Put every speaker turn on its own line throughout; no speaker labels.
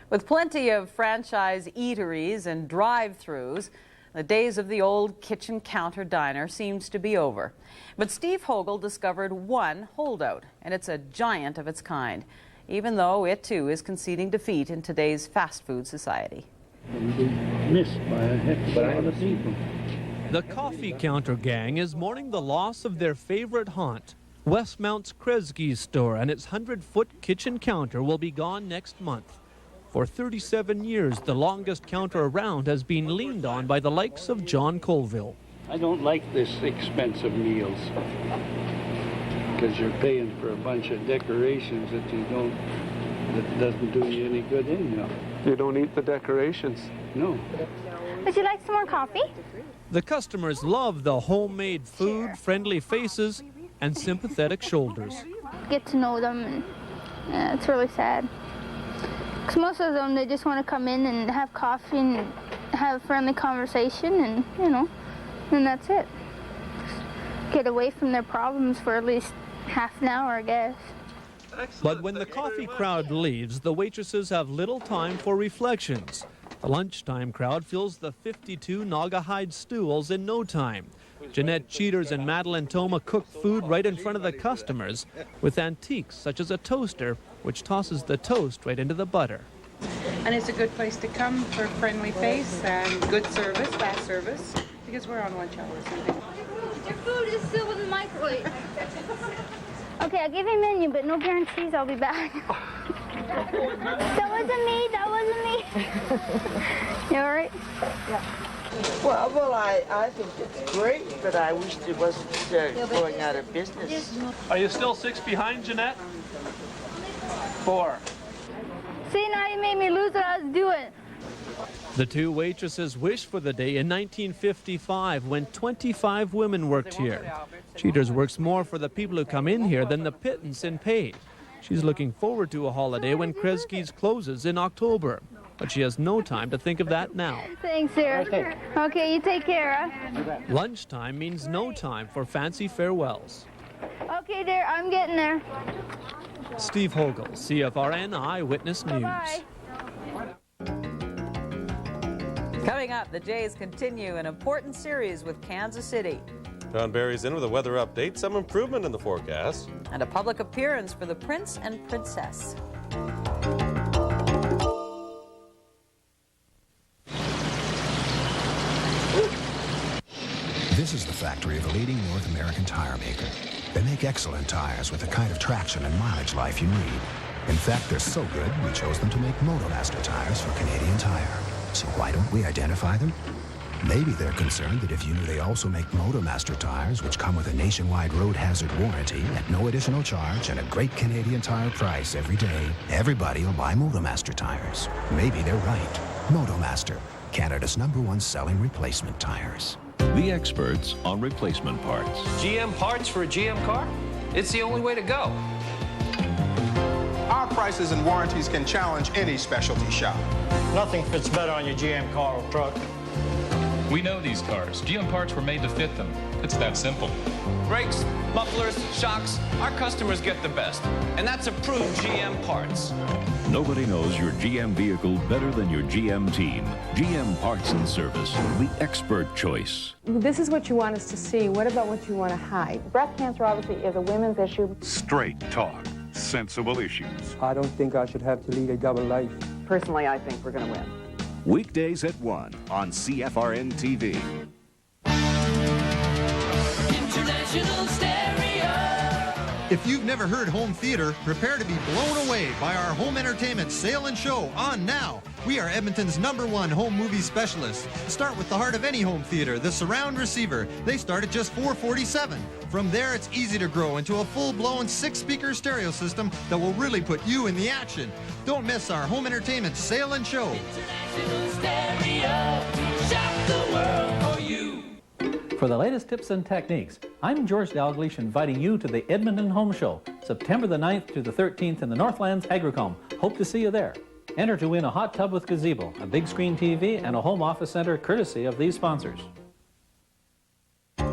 With plenty of franchise eateries and drive-thrus, the days of the old kitchen counter diner seems to be over. But Steve Hogle discovered one holdout, and it's a giant of its kind, even though it too is conceding defeat in today's fast food society.
Missed by a heck of a lot of people.
The coffee counter gang is mourning the loss of their favorite haunt. Westmount's Kresge store and its 100-foot kitchen counter will be gone next month. For 37 years, the longest counter around has been leaned on by the likes of John Colville.
I don't like this expensive meals because you're paying for a bunch of decorations that doesn't do you any good anyhow.
You don't eat the decorations?
No.
Would you like some more coffee?
The customers love the homemade food, friendly faces, and sympathetic shoulders.
Get to know them, and yeah, it's really sad. Because most of them, they just want to come in and have coffee and have a friendly conversation, and, you know, and that's it. Just get away from their problems for at least half an hour, I guess.
But when the coffee crowd leaves, the waitresses have little time for reflections. The lunchtime crowd fills the 52 Naugahyde stools in no time. Jeanette Cheaters and Madeline Toma cook food right in front of the customers with antiques such as a toaster, which tosses the toast right into the butter.
And it's a good place to come for a friendly face and good service, fast service, because we're on lunch hours.
Your food is still in the microwave. Okay, I'll give you a menu, but no guarantees I'll be back. That wasn't me, that wasn't me. You all right?
Yeah. Well, I think it's great, but I wish it wasn't going out of business.
Are you still 6 behind, Jeanette? 4.
See, now you made me lose what I was doing.
The two waitresses wished for the day in 1955 when 25 women worked here. Cheaters works more for the people who come in here than the pittance in pay. She's looking forward to a holiday when Kresge's closes in October. But she has no time to think of that now.
Thanks, Sarah. Okay, you take care, huh?
Lunchtime means no time for fancy farewells.
Okay, dear, I'm getting there.
Steve Hogle, CFRN Eyewitness News.
Bye-bye.
Coming up, the Jays continue an important series with Kansas City.
John Barry's in with a weather update, some improvement in the forecast.
And a public appearance for the Prince and Princess.
This is the factory of a leading North American tire maker. They make excellent tires with the kind of traction and mileage life you need. In fact, they're so good, we chose them to make Motomaster tires for Canadian Tire. So why don't we identify them? Maybe they're concerned that if you knew they also make Motomaster tires, which come with a nationwide road hazard warranty at no additional charge and a great Canadian Tire price every day, everybody will buy Motomaster tires. Maybe they're right. Motomaster, Canada's #1 selling replacement tires.
The experts on replacement parts.
GM parts for a GM car? It's the only way to go.
Our prices and warranties can challenge any specialty shop.
Nothing fits better on your GM car or truck.
We know these cars. GM parts were made to fit them. It's that simple.
Brakes, mufflers, shocks, our customers get the best. And that's approved GM parts.
Nobody knows your GM vehicle better than your GM team. GM Parts and Service, the expert choice.
This is what you want us to see. What about what you want to hide? Breast cancer obviously is a women's issue.
Straight talk, sensible issues.
I don't think I should have to lead a double life.
Personally, I think we're going to win.
Weekdays at 1 on CFRN TV.
International Stereo.
If you've never heard home theater, prepare to be blown away by our home entertainment sale and show on now. We are Edmonton's #1 home movie specialist. Start with the heart of any home theater, the surround receiver. They start at just $447. From there, it's easy to grow into a full-blown 6-speaker stereo system that will really put you in the action. Don't miss our home entertainment sale and show.
International Stereo. Shop the world for you.
For the latest tips and techniques, I'm George Dalglish inviting you to the Edmonton Home Show, September the 9th to the 13th in the Northlands Agricome. Hope to see you there. Enter to win a hot tub with gazebo, a big screen TV, and a home office center courtesy of these sponsors.
All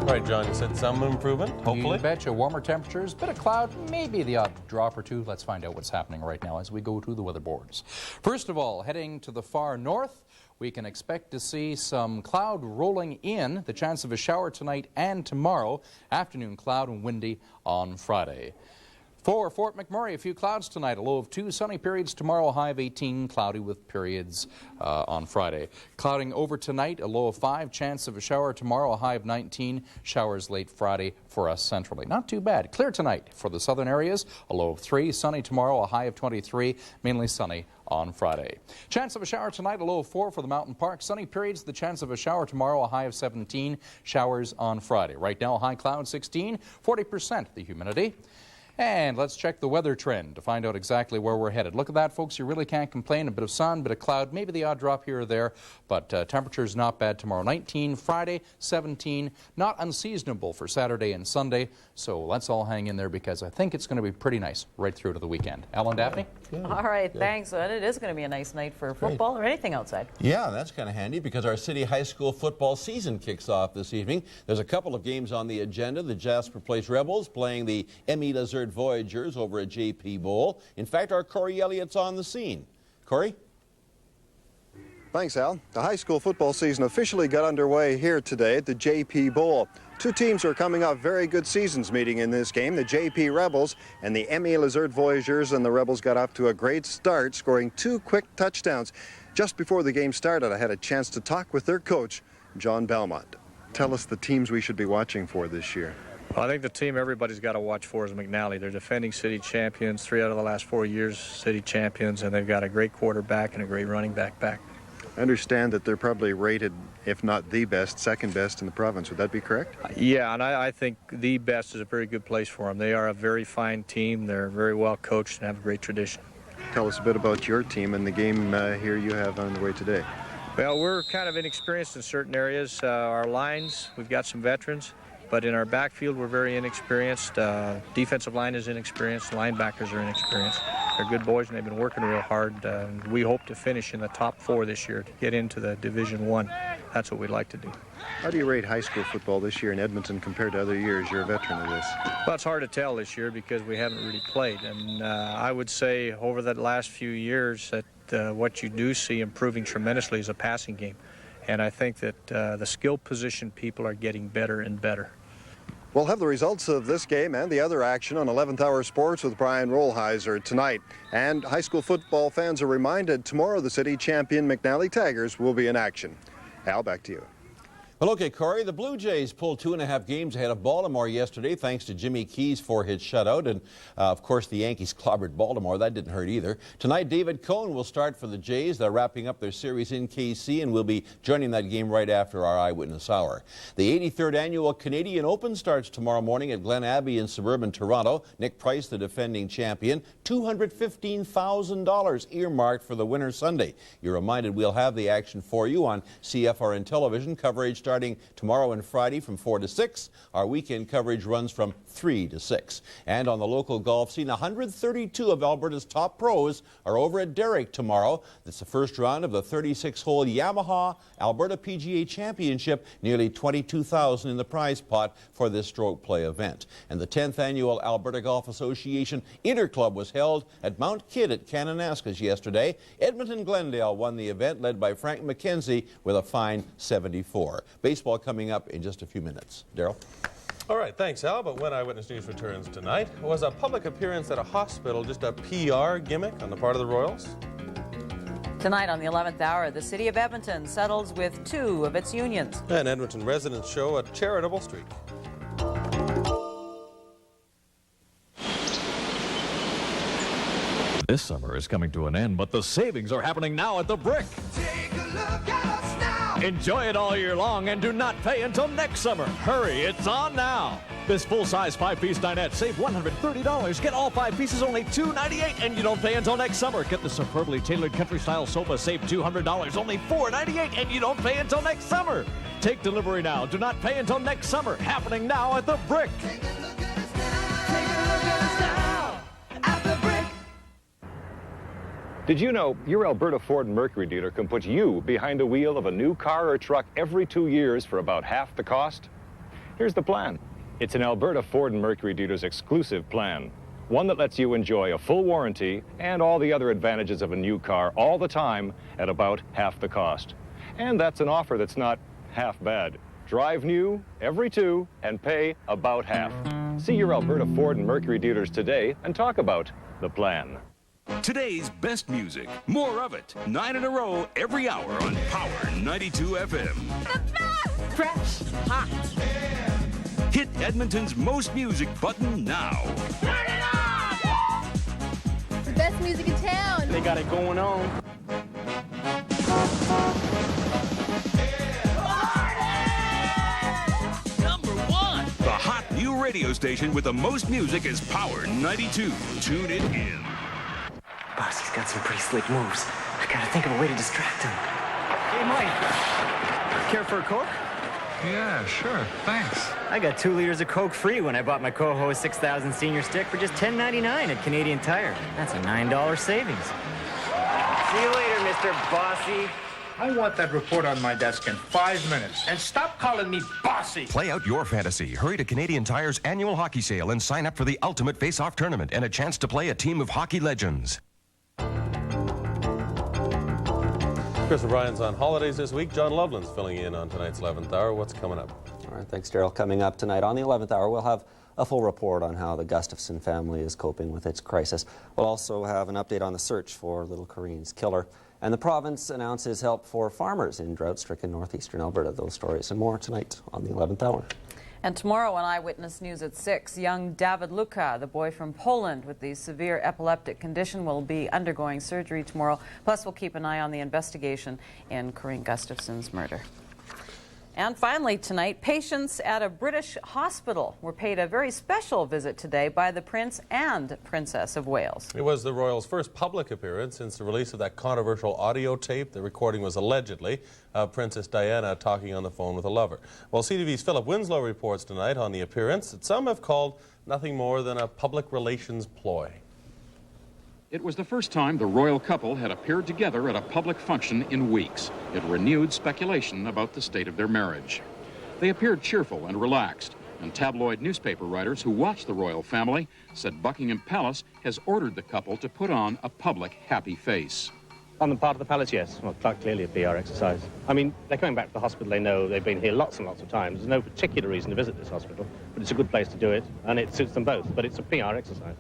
right, right, John, you said some improvement, hopefully.
You betcha. Warmer temperatures, bit of cloud, maybe the odd drop or two. Let's find out what's happening right now as we go to the weather boards. First of all, heading to the far north, we can expect to see some cloud rolling in, the chance of a shower tonight and tomorrow. Afternoon cloud and windy on Friday. For Fort McMurray, a few clouds tonight, a low of 2, sunny periods tomorrow, a high of 18, cloudy with periods on Friday. Clouding over tonight, a low of 5, chance of a shower tomorrow, a high of 19, showers late Friday for us centrally. Not too bad. Clear tonight for the southern areas, a low of 3, sunny tomorrow, a high of 23, mainly sunny on Friday. Chance of a shower tonight, a low of 4 for the mountain park. Sunny periods, the chance of a shower tomorrow, a high of 17, showers on Friday. Right now, a high cloud 16, 40% the humidity. And let's check the weather trend to find out exactly where we're headed. Look at that, folks. You really can't complain. A bit of sun, a bit of cloud, maybe the odd drop here or there, but temperature's not bad tomorrow. 19, Friday, 17. Not unseasonable for Saturday and Sunday, so let's all hang in there because I think it's going to be pretty nice right through to the weekend. Alan, Daphne?
All right, thanks. And it is going to be a nice night for football or anything outside.
Yeah, that's kind of handy because our city high school football season kicks off this evening. There's a couple of games on the agenda. The Jasper Place Rebels playing the Emmy Lizard Voyagers over at JP Bowl. In fact, our Corey Elliott's on the scene. Corey?
Thanks, Al. The high school football season officially got underway here today at the JP Bowl. Two teams are coming off very good seasons meeting in this game, the JP Rebels and the Emmy Lizard Voyagers, and the Rebels got off to a great start, scoring 2 quick touchdowns. Just before the game started, I had a chance to talk with their coach, John Belmont. Tell us the teams we should be watching for this year.
Well, I think the team everybody's got to watch for is McNally. They're defending city champions, 3 out of the last 4 years city champions, and they've got a great quarterback and a great running back.
I understand that they're probably rated, if not the best, second best in the province. Would that be correct?
Yeah, and I think the best is a very good place for them. They are a very fine team. They're very well coached and have a great tradition.
Tell us a bit about your team and the game here you have on the way today.
Well, we're kind of inexperienced in certain areas. Our lines, we've got some veterans, but in our backfield, we're very inexperienced. Defensive line is inexperienced. Linebackers are inexperienced. They're good boys, and they've been working real hard. We hope to finish in the top 4 this year to get into the Division 1. That's what we'd like to do.
How do you rate high school football this year in Edmonton compared to other years? You're a veteran of this.
Well, it's hard to tell this year because we haven't really played. And I would say over the last few years that what you do see improving tremendously is a passing game. And I think that the skill position people are getting better and better.
We'll have the results of this game and the other action on 11th Hour Sports with Brian Rollheiser tonight. And high school football fans are reminded tomorrow the city champion McNally Tigers will be in action. Al, back to you.
Well, okay, Corey, the Blue Jays pulled 2.5 games ahead of Baltimore yesterday thanks to Jimmy Key's 4-hit shutout. And, of course, the Yankees clobbered Baltimore. That didn't hurt either. Tonight, David Kuehn will start for the Jays. They're wrapping up their series in KC, and we'll be joining that game right after our Eyewitness Hour. The 83rd Annual Canadian Open starts tomorrow morning at Glen Abbey in suburban Toronto. Nick Price, the defending champion, $215,000 earmarked for the winner Sunday. You're reminded we'll have the action for you on CFRN television. Coverage starting tomorrow and Friday from 4 to 6. Our weekend coverage runs from 3 to 6. And on the local golf scene, 132 of Alberta's top pros are over at Derrick tomorrow. It's the first round of the 36-hole Yamaha Alberta PGA Championship. Nearly $22,000 in the prize pot for this stroke play event. And the 10th annual Alberta Golf Association Interclub was held at Mount Kidd at Kananaskis yesterday. Edmonton Glendale won the event, led by Frank McKenzie with a fine 74. Baseball coming up in just a few minutes. Daryl?
All right, thanks, Al. But when Eyewitness News returns tonight, was a public appearance at a hospital just a PR gimmick on the part of the Royals?
Tonight on the 11th hour, the city of Edmonton settles with 2 of its unions.
And Edmonton residents show a charitable streak.
This summer is coming to an end, but the savings are happening now at the Brick.
Take a look at us now.
Enjoy it all year long and do not pay until next summer. Hurry, it's on now. This full-size 5-piece dinette, save $130. Get all 5 pieces, only $298, and you don't pay until next summer. Get the superbly tailored country-style sofa, save $200, only $498, and you don't pay until next summer. Take delivery now. Do not pay until next summer. Happening now at the Brick.
Take a look at us now. Take a look at us now at the Brick.
Did you know your Alberta Ford and Mercury dealer can put you behind the wheel of a new car or truck every 2 years for about half the cost? Here's the plan. It's an Alberta Ford and Mercury dealer's exclusive plan. One that lets you enjoy a full warranty and all the other advantages of a new car all the time at about half the cost. And that's an offer that's not half bad. Drive new every 2 and pay about half. See your Alberta Ford and Mercury dealers today and talk about the plan.
Today's best music. More of it. 9 in a row every hour on Power 92 FM.
The best! Fresh, hot.
Hit Edmonton's most music button now.
Turn it on!
The best music in town.
They got it going on.
Number 1. The hot new radio station with the most music is Power 92. Tune it in.
Boss, he's got some pretty slick moves. I gotta think of a way to distract him.
Hey, Mike. Care for a Coke?
Yeah, sure. Thanks. I got 2 liters of Coke free when I bought my Kuehn 6000 senior stick for just $10.99 at Canadian Tire. That's a $9 savings. See you later, Mr. Bossy.
I want that report on my desk in 5 minutes. And stop calling me bossy.
Play out your fantasy. Hurry to Canadian Tire's annual hockey sale and sign up for the ultimate face-off tournament and a chance to play a team of hockey legends.
Chris O'Brien's on holidays this week. John Loveland's filling in on tonight's 11th hour. What's coming up?
All right, thanks, Daryl. Coming up tonight on the 11th hour, we'll have a full report on how the Gustafson family is coping with its crisis. We'll also have an update on the search for little Kareen's killer. And the province announces help for farmers in drought-stricken northeastern Alberta. Those stories and more tonight on the 11th hour.
And tomorrow on Eyewitness News at 6, young David Luka, the boy from Poland with the severe epileptic condition, will be undergoing surgery tomorrow. Plus, we'll keep an eye on the investigation in Kareen Gustafson's murder. And finally tonight, patients at a British hospital were paid a very special visit today by the Prince and Princess of Wales.
It was the Royals' first public appearance since the release of that controversial audio tape. The recording was allegedly Princess Diana talking on the phone with a lover. Well, CTV's Philip Winslow reports tonight on the appearance that some have called nothing more than a public relations ploy.
It was the first time the royal couple had appeared together at a public function in weeks. It renewed speculation about the state of their marriage. They appeared cheerful and relaxed, and tabloid newspaper writers who watched the royal family said Buckingham Palace has ordered the couple to put on a public happy face.
On the part of the palace, yes. Well, quite clearly a PR exercise. I mean, they're coming back to the hospital. They know they've been here lots and lots of times. There's no particular reason to visit this hospital, but it's a good place to do it, and it suits them both. But it's a PR exercise.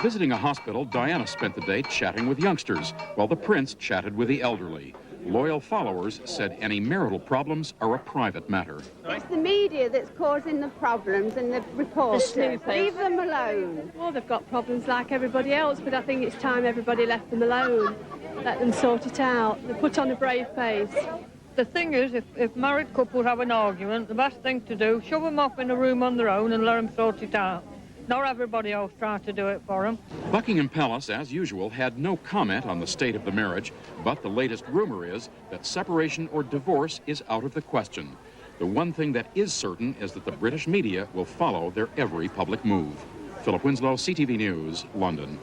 Visiting a hospital, Diana spent the day chatting with youngsters, while the prince chatted with the elderly. Loyal followers said any marital problems are a private matter.
It's the media that's causing the problems and the reporters. Leave them alone.
Well, they've got problems like everybody else, but I think it's time everybody left them alone. Let them sort it out. They put on a brave face.
The thing is, if married couples have an argument, the best thing to do, shove them off in a room on their own and let them sort it out. Not everybody else tries to do it for them.
Buckingham Palace, as usual, had no comment on the state of the marriage, but the latest rumor is that separation or divorce is out of the question. The one thing that is certain is that the British media will follow their every public move. Philip Winslow, CTV News, London.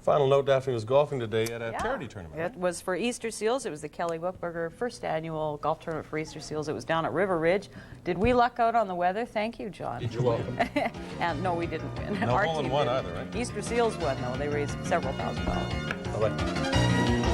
Final note, Daphne was golfing today at a charity tournament.
It was for Easter Seals. It was the Kelly Whitberger first annual golf tournament for Easter Seals. It was down at River Ridge. Did we luck out on the weather? Thank you, John.
You're welcome.
And no, we didn't win.
No
Our
hole in
team
one
did.
either, right?
Easter Seals won, though. They raised several $1,000.
Bye-bye.